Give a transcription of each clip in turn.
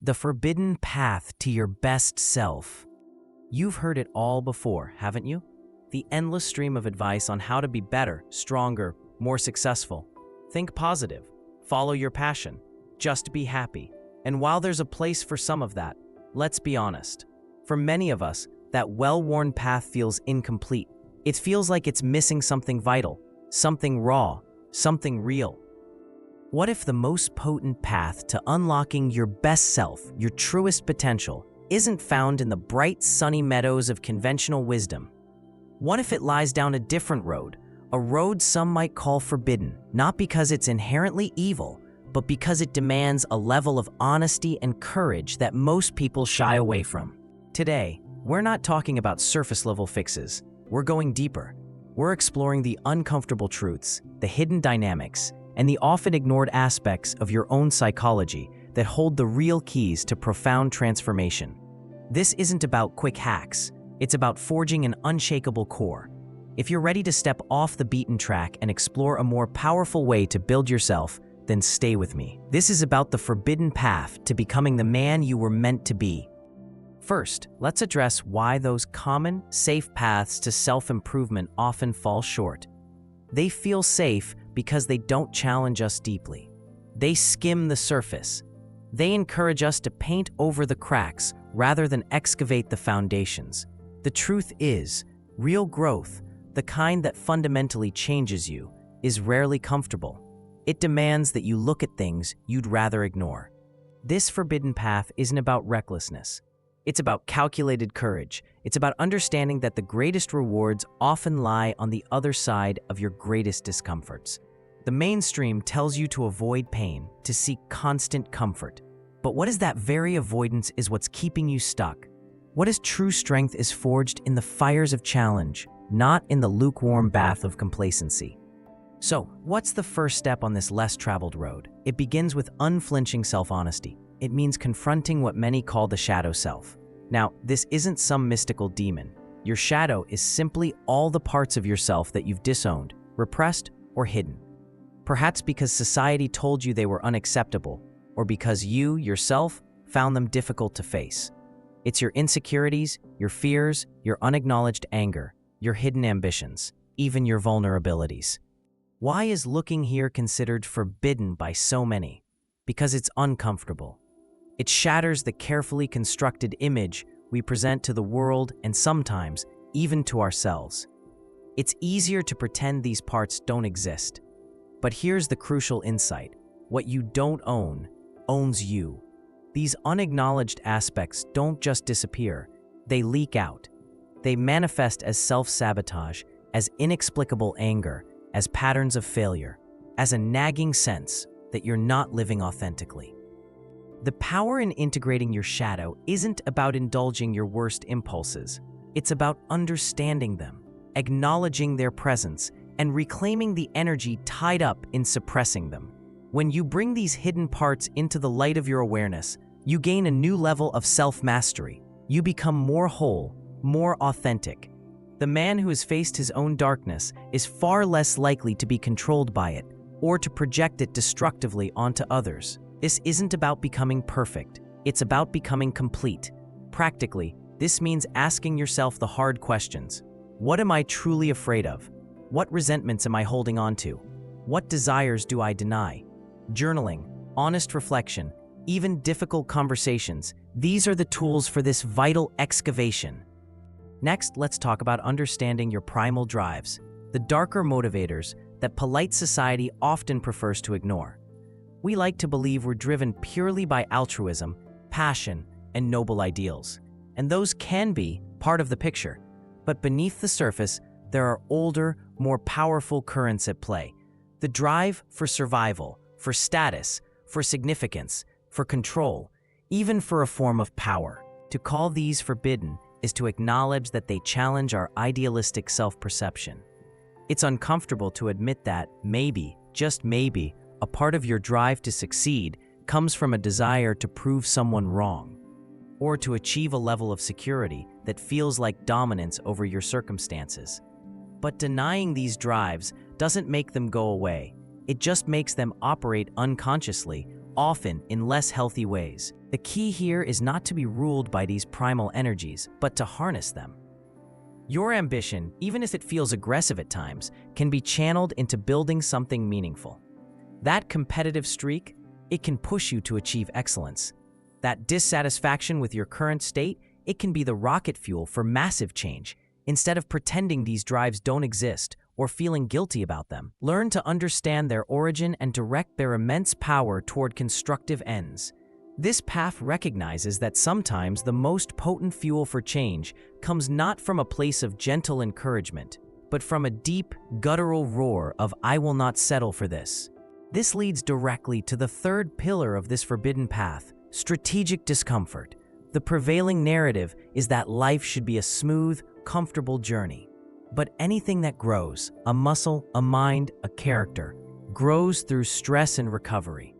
The forbidden path to your best self. You've heard it all before, haven't you? The endless stream of advice on how to be better, stronger, more successful. Think positive. Follow your passion. Just be happy. And while there's a place for some of that, let's be honest. For many of us, that well-worn path feels incomplete. It feels like it's missing something vital, something raw, something real. What if the most potent path to unlocking your best self, your truest potential, isn't found in the bright, sunny meadows of conventional wisdom? What if it lies down a different road, a road some might call forbidden, not because it's inherently evil, but because it demands a level of honesty and courage that most people shy away from? Today, we're not talking about surface-level fixes. We're going deeper. We're exploring the uncomfortable truths, the hidden dynamics, and the often ignored aspects of your own psychology that hold the real keys to profound transformation. This isn't about quick hacks. It's about forging an unshakable core. If you're ready to step off the beaten track and explore a more powerful way to build yourself, then stay with me. This is about the forbidden path to becoming the man you were meant to be. First, let's address why those common, safe paths to self-improvement often fall short. They feel safe because they don't challenge us deeply. They skim the surface. They encourage us to paint over the cracks rather than excavate the foundations. The truth is, real growth, the kind that fundamentally changes you, is rarely comfortable. It demands that you look at things you'd rather ignore. This forbidden path isn't about recklessness. It's about calculated courage. It's about understanding that the greatest rewards often lie on the other side of your greatest discomforts. The mainstream tells you to avoid pain, to seek constant comfort. But what is that very avoidance is what's keeping you stuck? What is true strength is forged in the fires of challenge, not in the lukewarm bath of complacency. So, what's the first step on this less traveled road? It begins with unflinching self-honesty. It means confronting what many call the shadow self. Now, this isn't some mystical demon. Your shadow is simply all the parts of yourself that you've disowned, repressed, or hidden. Perhaps because society told you they were unacceptable, or because you, yourself, found them difficult to face. It's your insecurities, your fears, your unacknowledged anger, your hidden ambitions, even your vulnerabilities. Why is looking here considered forbidden by so many? Because it's uncomfortable. It shatters the carefully constructed image we present to the world and sometimes even to ourselves. It's easier to pretend these parts don't exist. But here's the crucial insight. What you don't own owns you. These unacknowledged aspects don't just disappear. They leak out. They manifest as self-sabotage, as inexplicable anger, as patterns of failure, as a nagging sense that you're not living authentically. The power in integrating your shadow isn't about indulging your worst impulses. It's about understanding them, acknowledging their presence, and reclaiming the energy tied up in suppressing them. When you bring these hidden parts into the light of your awareness, you gain a new level of self-mastery. You become more whole, more authentic. The man who has faced his own darkness is far less likely to be controlled by it or to project it destructively onto others. This isn't about becoming perfect. It's about becoming complete. Practically, this means asking yourself the hard questions. What am I truly afraid of? What resentments am I holding on to? What desires do I deny? Journaling, honest reflection, even difficult conversations, these are the tools for this vital excavation. Next, let's talk about understanding your primal drives, the darker motivators that polite society often prefers to ignore. We like to believe we're driven purely by altruism, passion, and noble ideals. And those can be part of the picture. But beneath the surface, there are older, more powerful currents at play. The drive for survival, for status, for significance, for control, even for a form of power. To call these forbidden is to acknowledge that they challenge our idealistic self-perception. It's uncomfortable to admit that maybe, just maybe, a part of your drive to succeed comes from a desire to prove someone wrong, or to achieve a level of security that feels like dominance over your circumstances. But denying these drives doesn't make them go away. It just makes them operate unconsciously often in less healthy ways. The key here is not to be ruled by these primal energies, but to harness them. Your ambition, even if it feels aggressive at times, can be channeled into building something meaningful. That competitive streak, it can push you to achieve excellence. That dissatisfaction with your current state, it can be the rocket fuel for massive change. Instead of pretending these drives don't exist or feeling guilty about them, learn to understand their origin and direct their immense power toward constructive ends. This path recognizes that sometimes the most potent fuel for change comes not from a place of gentle encouragement, but from a deep, guttural roar of "I will not settle for this." This leads directly to the third pillar of this forbidden path: strategic discomfort. The prevailing narrative is that life should be a smooth, comfortable journey. But anything that grows, a muscle, a mind, a character, grows through stress and recovery.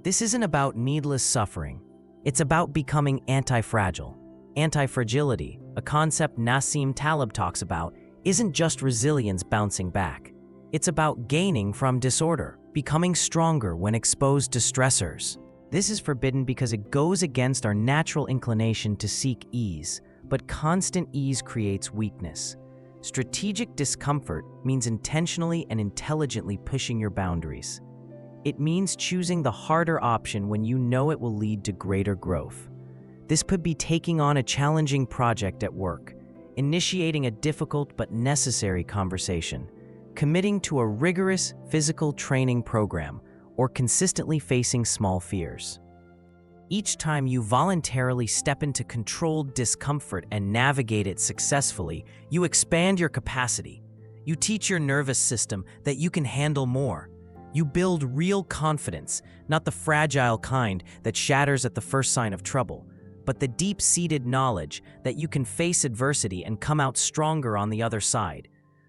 This isn't about needless suffering. It's about becoming antifragile. Antifragility, a concept Nassim Taleb talks about, isn't just resilience bouncing back. It's about gaining from disorder, becoming stronger when exposed to stressors. This is forbidden because it goes against our natural inclination to seek ease, but constant ease creates weakness. Strategic discomfort means intentionally and intelligently pushing your boundaries. It means choosing the harder option when you know it will lead to greater growth. This could be taking on a challenging project at work, initiating a difficult but necessary conversation, committing to a rigorous physical training program, or consistently facing small fears. Each time you voluntarily step into controlled discomfort and navigate it successfully, you expand your capacity. You teach your nervous system that you can handle more. You build real confidence, not the fragile kind that shatters at the first sign of trouble, but the deep-seated knowledge that you can face adversity and come out stronger on the other side.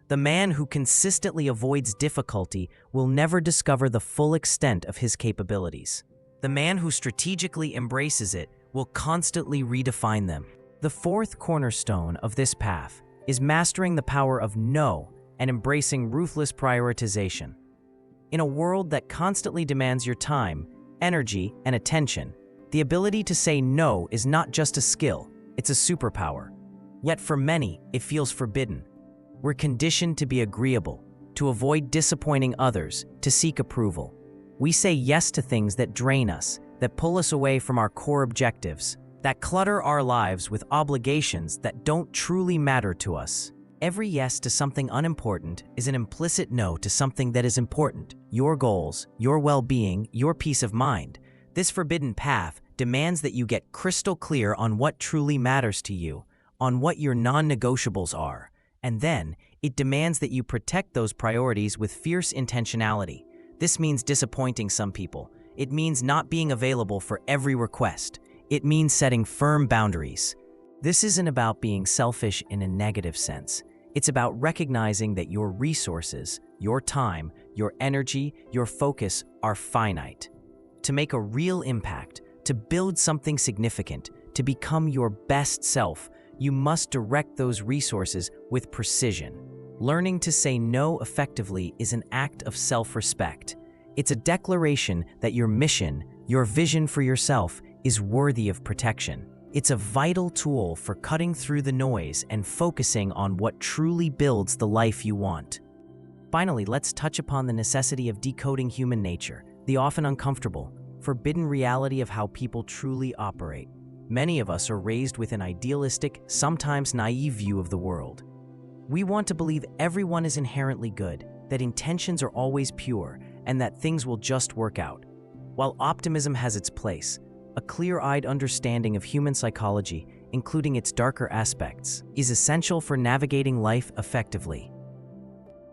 The man who consistently avoids difficulty will never discover the full extent of his capabilities. The man who strategically embraces it will constantly redefine them. The fourth cornerstone of this path is mastering the power of no and embracing ruthless prioritization. In a world that constantly demands your time, energy, and attention, the ability to say no is not just a skill, it's a superpower. Yet for many, it feels forbidden. We're conditioned to be agreeable, to avoid disappointing others, to seek approval. We say yes to things that drain us, that pull us away from our core objectives, that clutter our lives with obligations that don't truly matter to us. Every yes to something unimportant is an implicit no to something that is important: your goals, your well-being, your peace of mind. This forbidden path demands that you get crystal clear on what truly matters to you, on what your non-negotiables are, and then it demands that you protect those priorities with fierce intentionality. This means disappointing some people. It means not being available for every request. It means setting firm boundaries. This isn't about being selfish in a negative sense. It's about recognizing that your resources, your time, your energy, your focus are finite. To make a real impact, to build something significant, to become your best self, you must direct those resources with precision. Learning to say no effectively is an act of self-respect. It's a declaration that your mission, your vision for yourself, is worthy of protection. It's a vital tool for cutting through the noise and focusing on what truly builds the life you want. Finally, let's touch upon the necessity of decoding human nature, the often uncomfortable, forbidden reality of how people truly operate. Many of us are raised with an idealistic, sometimes naive view of the world. We want to believe everyone is inherently good, that intentions are always pure, and that things will just work out. While optimism has its place, a clear-eyed understanding of human psychology, including its darker aspects, is essential for navigating life effectively.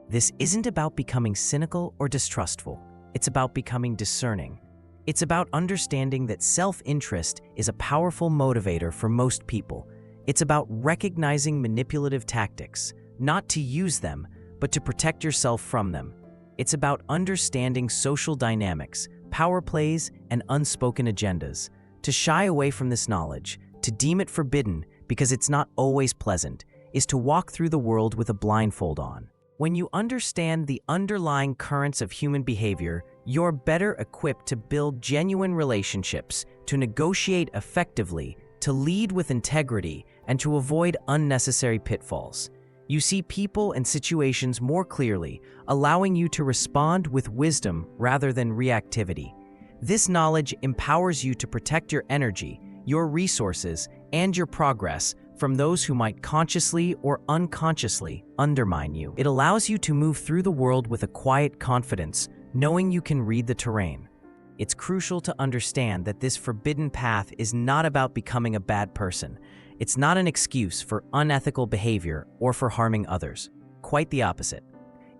This isn't about becoming cynical or distrustful. It's about becoming discerning. It's about understanding that self-interest is a powerful motivator for most people. It's about recognizing manipulative tactics, not to use them, but to protect yourself from them. It's about understanding social dynamics, power plays, and unspoken agendas. To shy away from this knowledge, to deem it forbidden because it's not always pleasant, is to walk through the world with a blindfold on. When you understand the underlying currents of human behavior, you're better equipped to build genuine relationships, to negotiate effectively, to lead with integrity, and to avoid unnecessary pitfalls. You see people and situations more clearly, allowing you to respond with wisdom rather than reactivity. This knowledge empowers you to protect your energy, your resources, and your progress from those who might consciously or unconsciously undermine you. It allows you to move through the world with a quiet confidence, knowing you can read the terrain. It's crucial to understand that this forbidden path is not about becoming a bad person. It's not an excuse for unethical behavior or for harming others. Quite the opposite.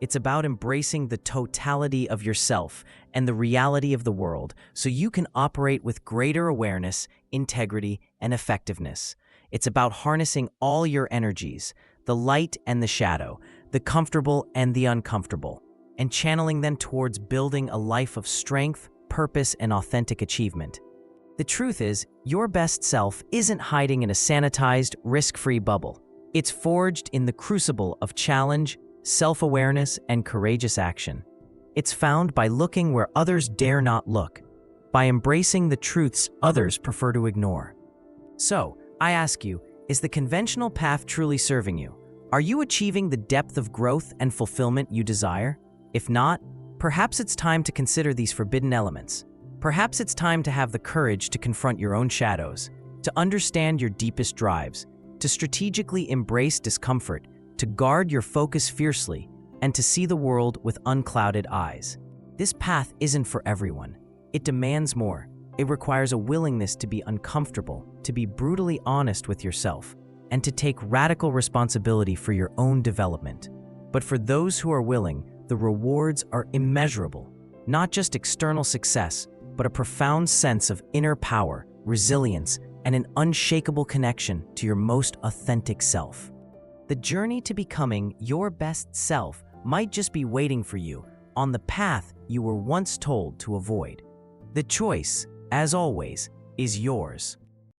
It's about embracing the totality of yourself and the reality of the world so you can operate with greater awareness, integrity, and effectiveness. It's about harnessing all your energies, the light and the shadow, the comfortable and the uncomfortable, and channeling them towards building a life of strength, purpose, and authentic achievement. The truth is, your best self isn't hiding in a sanitized, risk-free bubble. It's forged in the crucible of challenge, self-awareness, and courageous action. It's found by looking where others dare not look, by embracing the truths others prefer to ignore. So, I ask you, is the conventional path truly serving you? Are you achieving the depth of growth and fulfillment you desire? If not, perhaps it's time to consider these forbidden elements. Perhaps it's time to have the courage to confront your own shadows, to understand your deepest drives, to strategically embrace discomfort, to guard your focus fiercely, and to see the world with unclouded eyes. This path isn't for everyone. It demands more. It requires a willingness to be uncomfortable, to be brutally honest with yourself, and to take radical responsibility for your own development. But for those who are willing, the rewards are immeasurable. Not just external success, but a profound sense of inner power, resilience, and an unshakable connection to your most authentic self. The journey to becoming your best self might just be waiting for you on the path you were once told to avoid. The choice, as always, is yours.